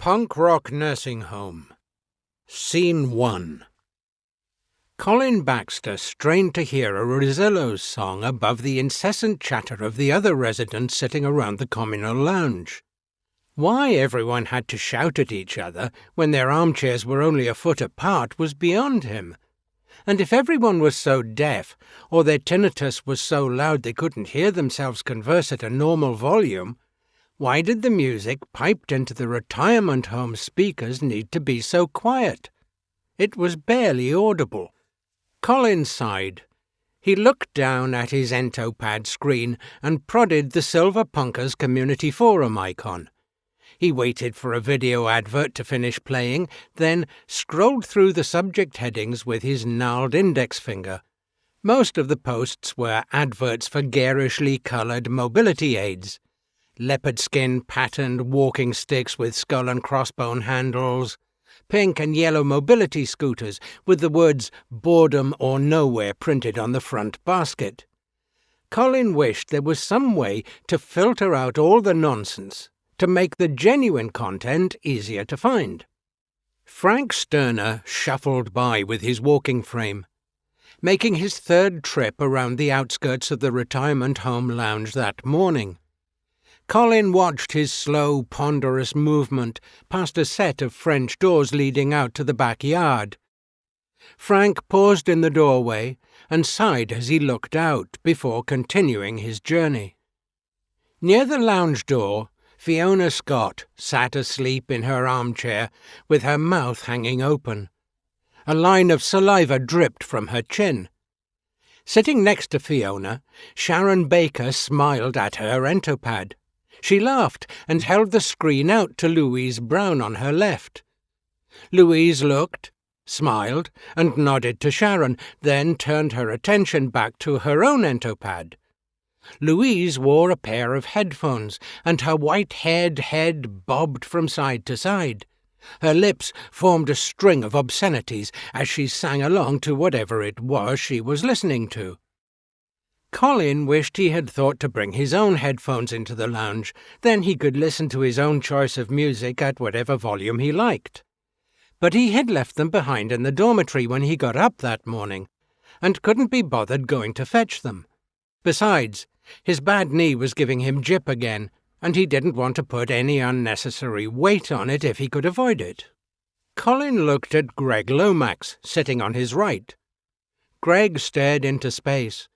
Punk Rock Nursing Home. Scene 1. Colin Baxter strained to hear a Rosillo's song above the incessant chatter of the other residents sitting around the communal lounge. Why everyone had to shout at each other when their armchairs were only a foot apart was beyond him. And if everyone was so deaf, or their tinnitus was so loud they couldn't hear themselves converse at a normal volume, why did the music piped into the retirement home speakers need to be so quiet? It was barely audible. Colin sighed. He looked down at his Entopad screen and prodded the Silver Punkers Community Forum icon. He waited for a video advert to finish playing, then scrolled through the subject headings with his gnarled index finger. Most of the posts were adverts for garishly coloured mobility aids. Leopard skin patterned walking sticks with skull and crossbone handles, pink and yellow mobility scooters with the words boredom or nowhere printed on the front basket. Colin wished there was some way to filter out all the nonsense, to make the genuine content easier to find. Frank Sterner shuffled by with his walking frame, making his third trip around the outskirts of the retirement home lounge that morning. Colin watched his slow, ponderous movement past a set of French doors leading out to the backyard. Frank paused in the doorway and sighed as he looked out before continuing his journey. Near the lounge door, Fiona Scott sat asleep in her armchair with her mouth hanging open. A line of saliva dripped from her chin. Sitting next to Fiona, Sharon Baker smiled at her Entopad. She laughed and held the screen out to Louise Brown on her left. Louise looked, smiled, and nodded to Sharon, then turned her attention back to her own Entopad. Louise wore a pair of headphones, and her white-haired head bobbed from side to side. Her lips formed a string of obscenities as she sang along to whatever it was she was listening to. Colin wished he had thought to bring his own headphones into the lounge, then he could listen to his own choice of music at whatever volume he liked. But he had left them behind in the dormitory when he got up that morning, and couldn't be bothered going to fetch them. Besides, his bad knee was giving him jip again, and he didn't want to put any unnecessary weight on it if he could avoid it. Colin looked at Greg Lomax, sitting on his right. Greg stared into space.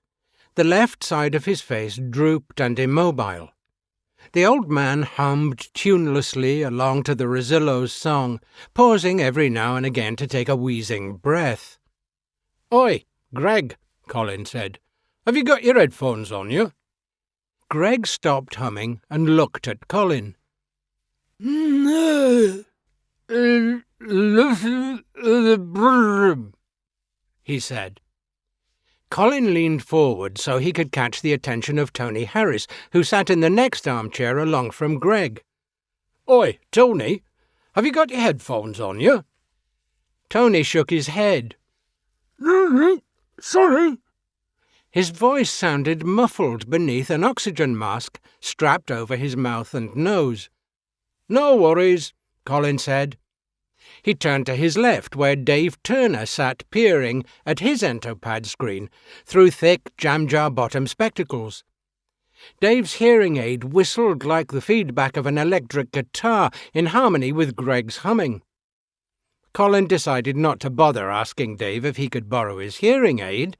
The left side of his face drooped and immobile. The old man hummed tunelessly along to the Rosillo's song, pausing every now and again to take a wheezing breath. "Oi, Greg," Colin said. "Have you got your headphones on you?" Greg stopped humming and looked at Colin. He said. Colin leaned forward so he could catch the attention of Tony Harris, who sat in the next armchair along from Greg. "Oi, Tony, have you got your headphones on you?" Tony shook his head. "Sorry." His voice sounded muffled beneath an oxygen mask strapped over his mouth and nose. "No worries," Colin said. He turned to his left, where Dave Turner sat peering at his Entopad screen through thick jam-jar-bottom spectacles. Dave's hearing aid whistled like the feedback of an electric guitar in harmony with Greg's humming. Colin decided not to bother asking Dave if he could borrow his hearing aid.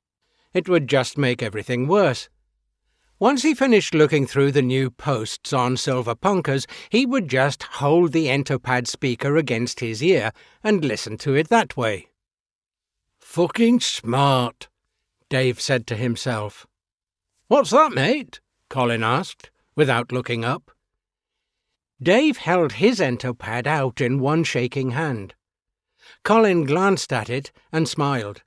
It would just make everything worse. Once he finished looking through the new posts on Silver Punkers, he would just hold the Entopad speaker against his ear and listen to it that way. "Fucking smart," Dave said to himself. "What's that, mate?" Colin asked, without looking up. Dave held his Entopad out in one shaking hand. Colin glanced at it and smiled.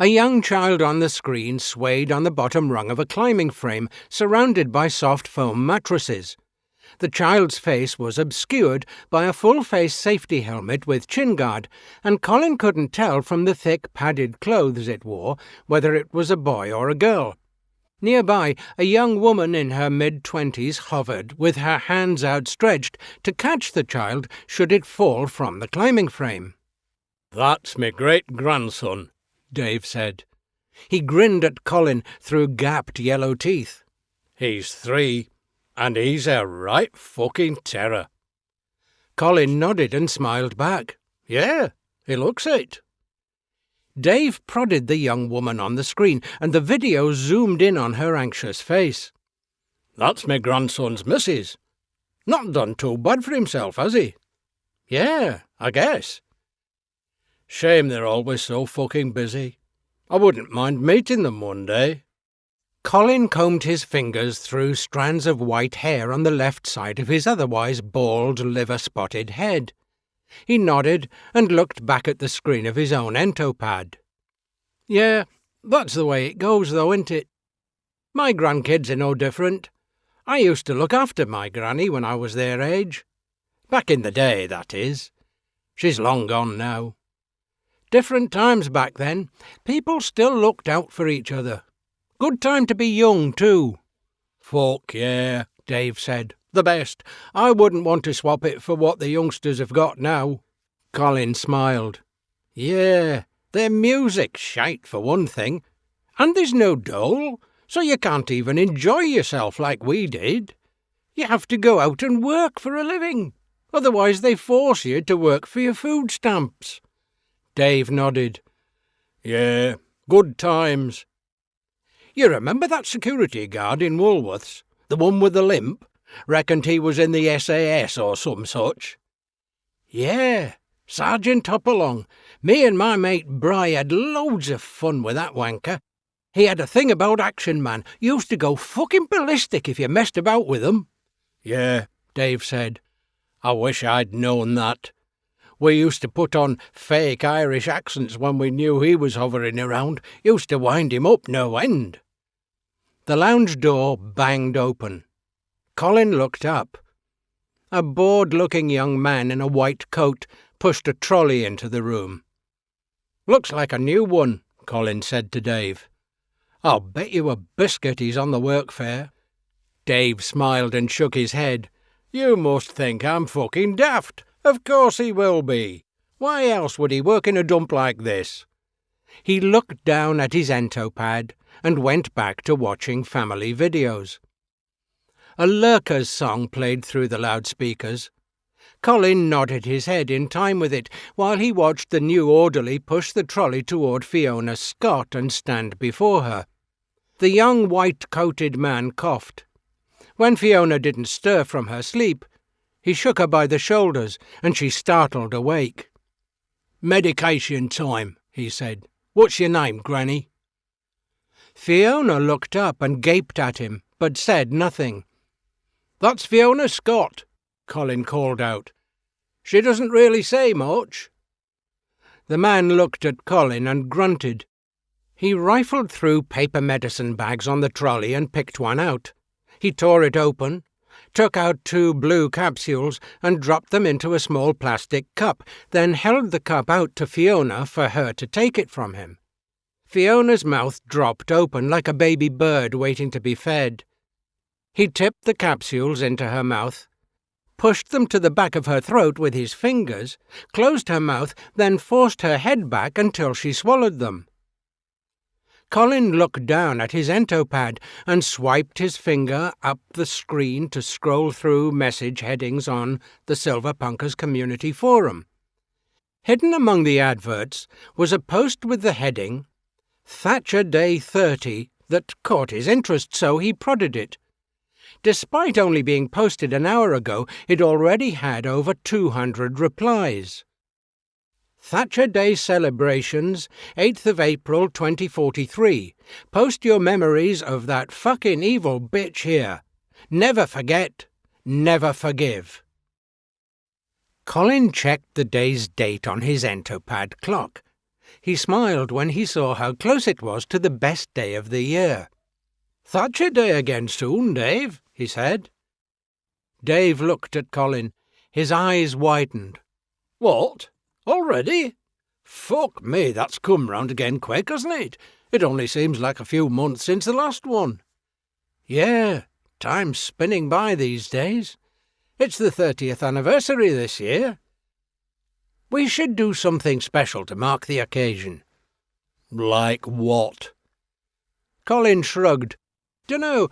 A young child on the screen swayed on the bottom rung of a climbing frame surrounded by soft foam mattresses. The child's face was obscured by a full-face safety helmet with chin guard, and Colin couldn't tell from the thick padded clothes it wore whether it was a boy or a girl. Nearby, a young woman in her mid-20s hovered, with her hands outstretched, to catch the child should it fall from the climbing frame. "That's me great-grandson," Dave said. He grinned at Colin through gapped yellow teeth. "He's 3, and he's a right fucking terror." Colin nodded and smiled back. "Yeah, he looks it." Dave prodded the young woman on the screen, and the video zoomed in on her anxious face. "That's me grandson's missus. Not done too bad for himself, has he?" "Yeah, I guess." "Shame they're always so fucking busy. I wouldn't mind meeting them one day." Colin combed his fingers through strands of white hair on the left side of his otherwise bald, liver-spotted head. He nodded and looked back at the screen of his own Entopad. "Yeah, that's the way it goes, though, isn't it? My grandkids are no different. I used to look after my granny when I was their age. Back in the day, that is. She's long gone now. Different times back then. People still looked out for each other. Good time to be young, too." "Fuck yeah," Dave said. "The best. I wouldn't want to swap it for what the youngsters have got now." Colin smiled. "Yeah, their music's shite for one thing. And there's no dole, so you can't even enjoy yourself like we did. You have to go out and work for a living. Otherwise they force you to work for your food stamps." Dave nodded. "Yeah, good times." "You remember that security guard in Woolworths? The one with the limp? Reckoned he was in the SAS or some such." "Yeah, Sergeant Hopalong. Me and my mate Bry had loads of fun with that wanker. He had a thing about Action Man. Used to go fucking ballistic if you messed about with him." "Yeah," Dave said. "I wish I'd known that. We used to put on fake Irish accents when we knew he was hovering around. Used to wind him up no end." The lounge door banged open. Colin looked up. A bored-looking young man in a white coat pushed a trolley into the room. "Looks like a new one," Colin said to Dave. "I'll bet you a biscuit he's on the workfare." Dave smiled and shook his head. "You must think I'm fucking daft. Of course he will be. Why else would he work in a dump like this?" He looked down at his Entopad and went back to watching family videos. A Lurkers song played through the loudspeakers. Colin nodded his head in time with it while he watched the new orderly push the trolley toward Fiona Scott and stand before her. The young white-coated man coughed. When Fiona didn't stir from her sleep, he shook her by the shoulders and she startled awake. "Medication time," he said. "What's your name, Granny?" Fiona looked up and gaped at him, but said nothing. "That's Fiona Scott," Colin called out. "She doesn't really say much." The man looked at Colin and grunted. He rifled through paper medicine bags on the trolley and picked one out. He tore it open, took out 2 blue capsules and dropped them into a small plastic cup, then held the cup out to Fiona for her to take it from him. Fiona's mouth dropped open like a baby bird waiting to be fed. He tipped the capsules into her mouth, pushed them to the back of her throat with his fingers, closed her mouth, then forced her head back until she swallowed them. Colin looked down at his Entopad and swiped his finger up the screen to scroll through message headings on the Silver Punkers Community Forum. Hidden among the adverts was a post with the heading, "Thatcher Day 30, that caught his interest, so he prodded it. Despite only being posted an hour ago, it already had over 200 replies. Thatcher Day celebrations, 8th of April 2043. Post your memories of that fucking evil bitch here. Never forget, never forgive." Colin checked the day's date on his Entopad clock. He smiled when he saw how close it was to the best day of the year. "Thatcher Day again soon, Dave," he said. Dave looked at Colin. His eyes widened. "What? Already? Fuck me, that's come round again quick, hasn't it? It only seems like a few months since the last one." Yeah, time's spinning by these days. It's the 30th anniversary this year. We should do something special to mark the occasion. Like what? Colin shrugged. Dunno,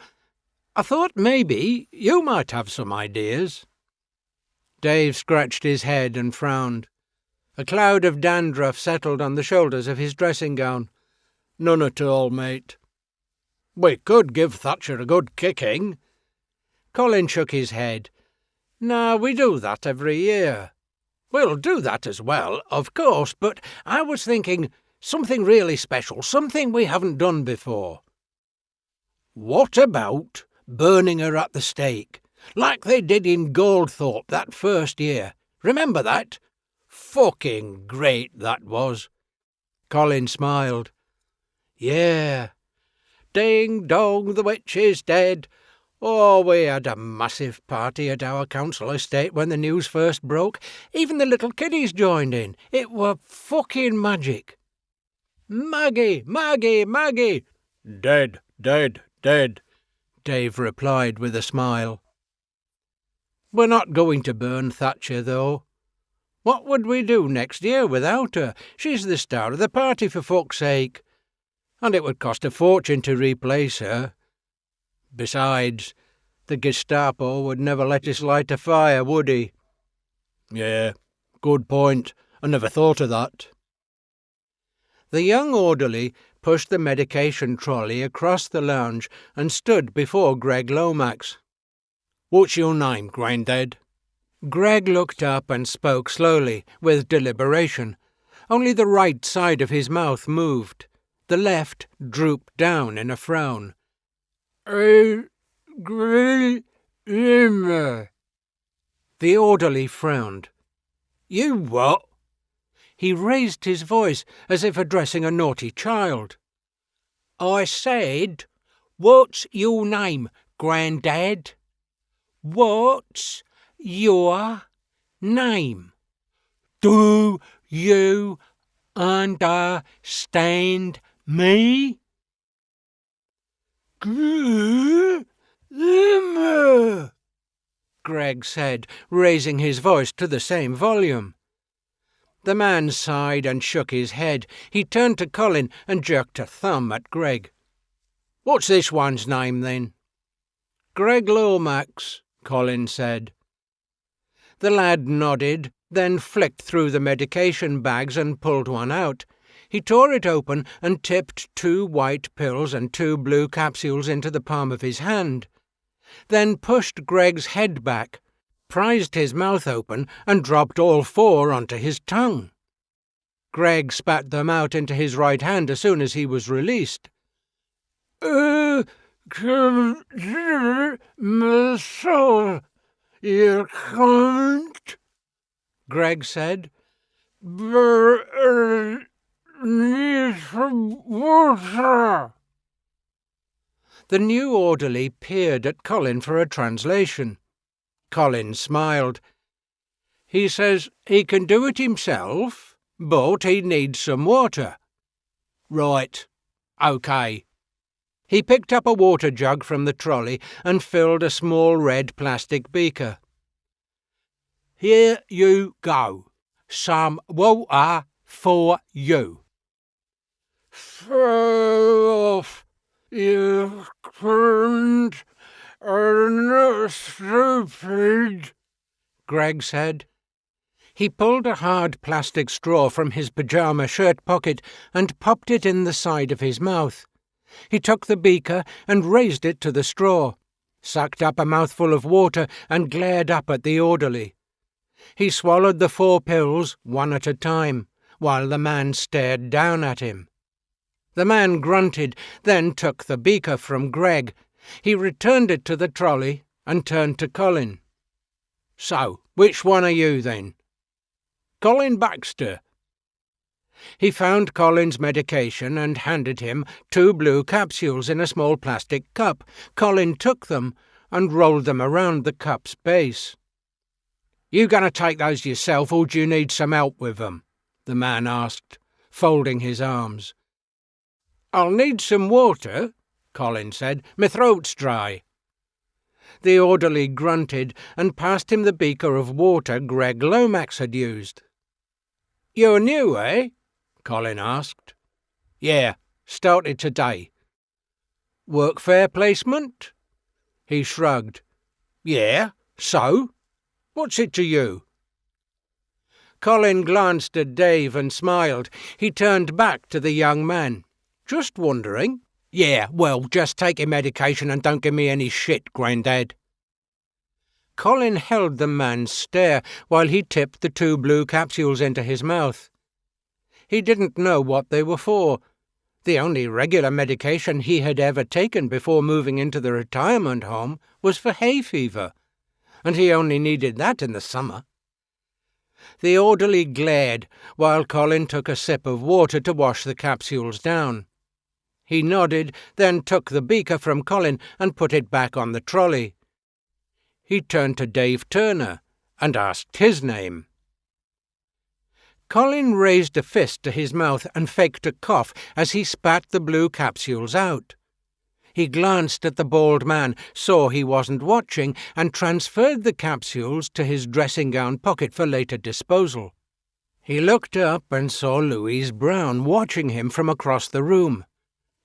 I thought maybe you might have some ideas. Dave scratched his head and frowned. A cloud of dandruff settled on the shoulders of his dressing gown. None at all, mate. We could give Thatcher a good kicking. Colin shook his head. No, we do that every year. We'll do that as well, of course, but I was thinking something really special, something we haven't done before. What about burning her at the stake, like they did in Goldthorpe that first year? Remember that? Fucking great that was. Colin smiled. Yeah. Ding dong, the witch is dead. Oh, we had a massive party at our council estate when the news first broke. Even the little kiddies joined in. It were fucking magic. Maggie, Maggie, Maggie! Dead, dead, dead, Dave replied with a smile. We're not going to burn Thatcher, though. What would we do next year without her? She's the star of the party, for fuck's sake. And it would cost a fortune to replace her. Besides, the Gestapo would never let us light a fire, would he? Yeah, good point. I never thought of that. The young orderly pushed the medication trolley across the lounge and stood before Greg Lomax. What's your name, Grandad? Greg looked up and spoke slowly, with deliberation. Only the right side of his mouth moved. The left drooped down in a frown. The orderly frowned. You what? He raised his voice as if addressing a naughty child. I said, what's your name, Grandad? What's your name? Do you understand me? Greg said, raising his voice to the same volume. The man sighed and shook his head. He turned to Colin and jerked a thumb at Greg. What's this one's name, then? Greg Lomax, Colin said. The lad nodded, then flicked through the medication bags and pulled one out. He tore it open and tipped 2 white pills and 2 blue capsules into the palm of his hand, then pushed Greg's head back, prized his mouth open and dropped all 4 onto his tongue. Greg spat them out into his right hand as soon as he was released. Myself, you can't, Greg said. Need some water. The new orderly peered at Colin for a translation. Colin smiled. He says he can do it himself, but he needs some water. Right. OK. He picked up a water jug from the trolley and filled a small red plastic beaker. Here you go. Some water for you. Off, you cunt, and not stupid, Greg said. He pulled a hard plastic straw from his pyjama shirt pocket and popped it in the side of his mouth. He took the beaker and raised it to the straw, sucked up a mouthful of water and glared up at the orderly. He swallowed the 4 pills, one at a time, while the man stared down at him. The man grunted, then took the beaker from Greg. He returned it to the trolley and turned to Colin. So, which one are you, then? Colin Baxter. He found Colin's medication and handed him 2 blue capsules in a small plastic cup. Colin took them and rolled them around the cup's base. You going to take those yourself, or do you need some help with them? The man asked, folding his arms. I'll need some water, Colin said. "My throat's dry." The orderly grunted and passed him the beaker of water Greg Lomax had used. "You're new, eh?" Colin asked. "Yeah, started today." "Work fair placement?" He shrugged. "Yeah, so? What's it to you?" Colin glanced at Dave and smiled. He turned back to the young man. "Just wondering." "Yeah, well, just take your medication and don't give me any shit, Grandad." Colin held the man's stare while he tipped the 2 blue capsules into his mouth. He didn't know what they were for. The only regular medication he had ever taken before moving into the retirement home was for hay fever, and he only needed that in the summer. The orderly glared while Colin took a sip of water to wash the capsules down. He nodded, then took the beaker from Colin and put it back on the trolley. He turned to Dave Turner and asked his name. Colin raised a fist to his mouth and faked a cough as he spat the blue capsules out. He glanced at the bald man, saw he wasn't watching, and transferred the capsules to his dressing-gown pocket for later disposal. He looked up and saw Louise Brown watching him from across the room.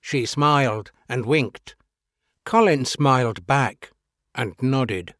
She smiled and winked. Colin smiled back and nodded.